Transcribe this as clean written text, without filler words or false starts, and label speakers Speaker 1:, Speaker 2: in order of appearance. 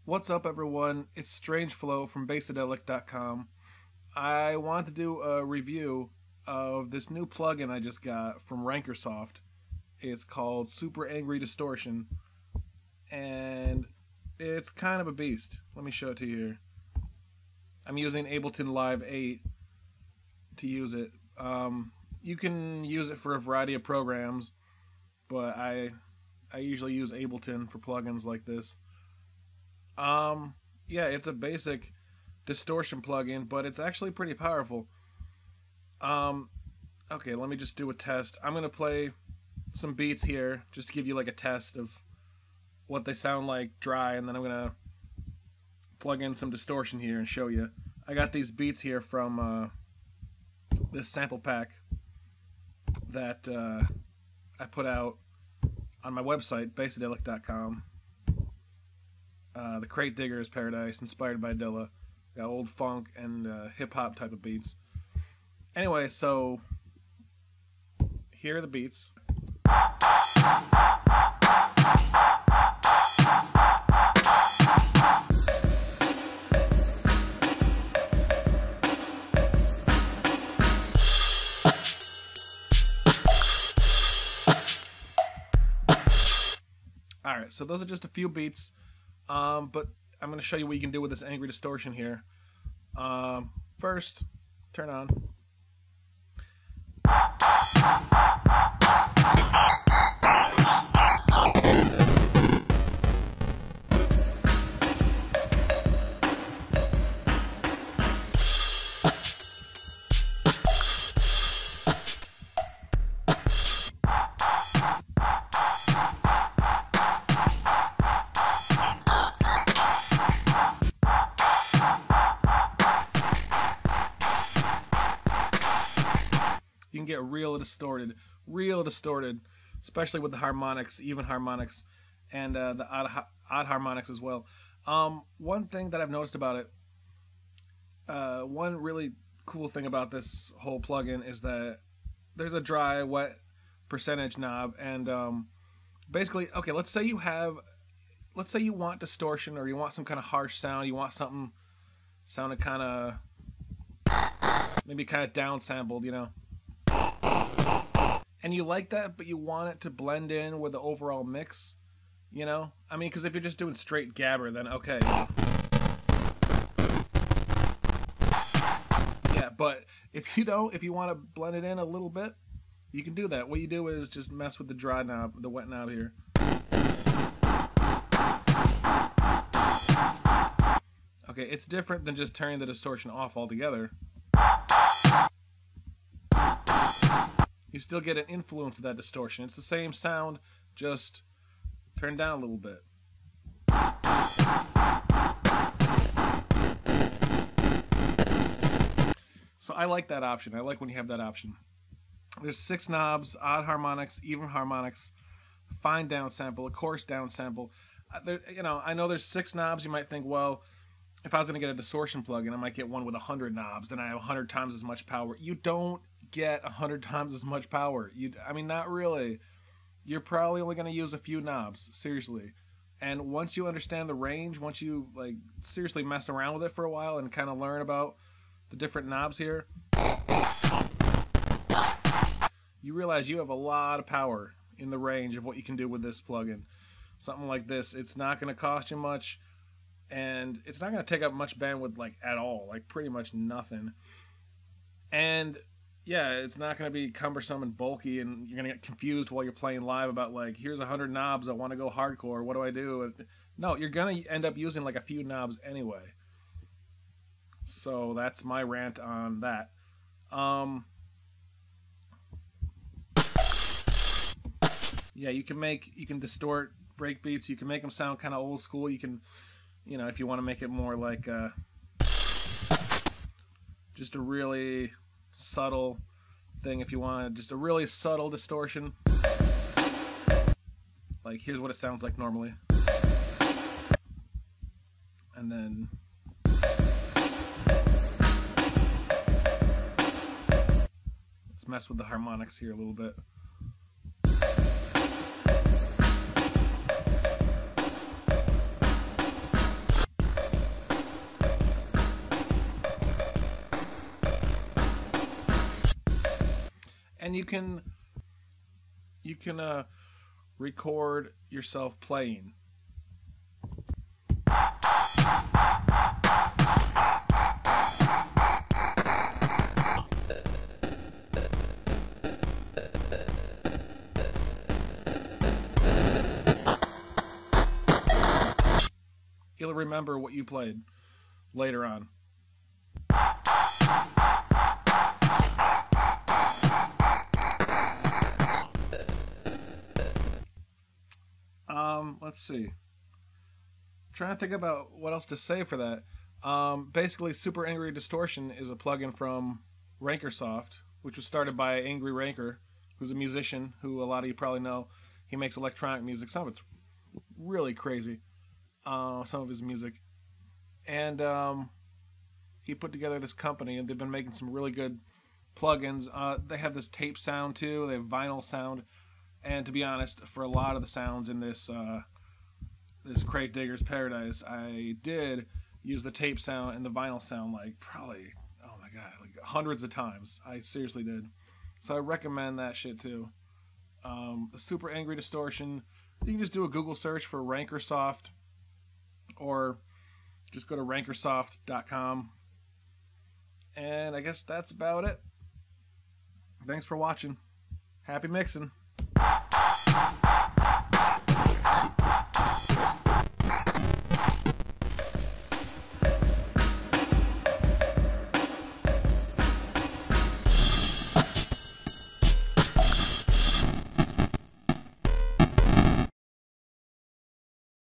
Speaker 1: What's up, everyone? It's StrangeFlow from Basadelic.com. I want to do a review of this new plugin I just got from Rancorsoft. It's called Super Angry Distortion, and it's kind of a beast. Let me show it to you here. I'm using Ableton Live 8 to use it. You can use it for a variety of programs, but I usually use Ableton for plugins like this. Yeah, it's a basic distortion plugin, but it's actually pretty powerful. Okay, let me just do a test. I'm gonna play some beats here just to give you like a test of what they sound like dry, and then I'm gonna plug in some distortion here and show you. I got these beats here from this sample pack that I put out on my website, Basadelic.com. The Crate Digger's Paradise, inspired by Dilla. Got old funk and hip-hop type of beats. Anyway, so here are the beats. Alright, so those are just a few beats. But I'm going to show you what you can do with this angry distortion here. First, turn on. You can get real distorted, especially with the harmonics, even harmonics, and the odd harmonics as well. One thing that I've noticed about it, one really cool thing about this whole plugin is that there's a dry, wet percentage knob, and basically, okay, let's say you want distortion, or you want some kind of harsh sound, you want something sounded kind of, maybe kind of downsampled, you know. And you like that, but you want it to blend in with the overall mix, you know? I mean, because if you're just doing straight gabber, then okay. Yeah, but if you don't, if you want to blend it in a little bit, you can do that. What you do is just mess with the dry knob, the wet knob here. Okay, it's different than just turning the distortion off altogether. You still get an influence of that distortion. It's the same sound, just turned down a little bit. So I like that option. I like when you have that option. There's 6 knobs: odd harmonics, even harmonics, fine downsample, a coarse downsample. You know, I know there's 6 knobs. You might think, well, if I was going to get a distortion plugin, I might get one with 100 knobs. Then I have 100 times as much power. You don't get 100 times as much power. I mean, not really. You're probably only going to use a few knobs, seriously. And once you understand the range, once you like seriously mess around with it for a while and kind of learn about the different knobs here, you realize you have a lot of power in the range of what you can do with this plugin. Something like this, it's not going to cost you much, and it's not going to take up much bandwidth, like, at all, like pretty much nothing. And yeah, it's not going to be cumbersome and bulky, and you're going to get confused while you're playing live about, like, here's 100 knobs, I want to go hardcore, what do I do? No, you're going to end up using like a few knobs anyway. So that's my rant on that. Yeah, you can distort breakbeats, you can make them sound kind of old school, you can, you know, if you want to make it more like just a really subtle thing, if you want just a really subtle distortion, like here's what it sounds like normally, and then let's mess with the harmonics here a little bit. and you can record yourself playing. You'll remember what you played later on. Let's see. Trying to think about what else to say for that. Basically, Super Angry Distortion is a plugin from Rancorsoft, which was started by Angry Ranker, who's a musician who a lot of you probably know. He makes electronic music. Some of it's really crazy. Some of his music. And he put together this company, and they've been making some really good plugins. They have this tape sound, too. They have vinyl sound. And to be honest, for a lot of the sounds in this this Crate Digger's Paradise, I did use the tape sound and the vinyl sound like probably, oh my god, like hundreds of times. I seriously did. So I recommend that shit too. The Super Angry Distortion, you can just do a Google search for Rancorsoft, or just go to rancorsoft.com. And I guess that's about it. Thanks for watching. Happy mixing.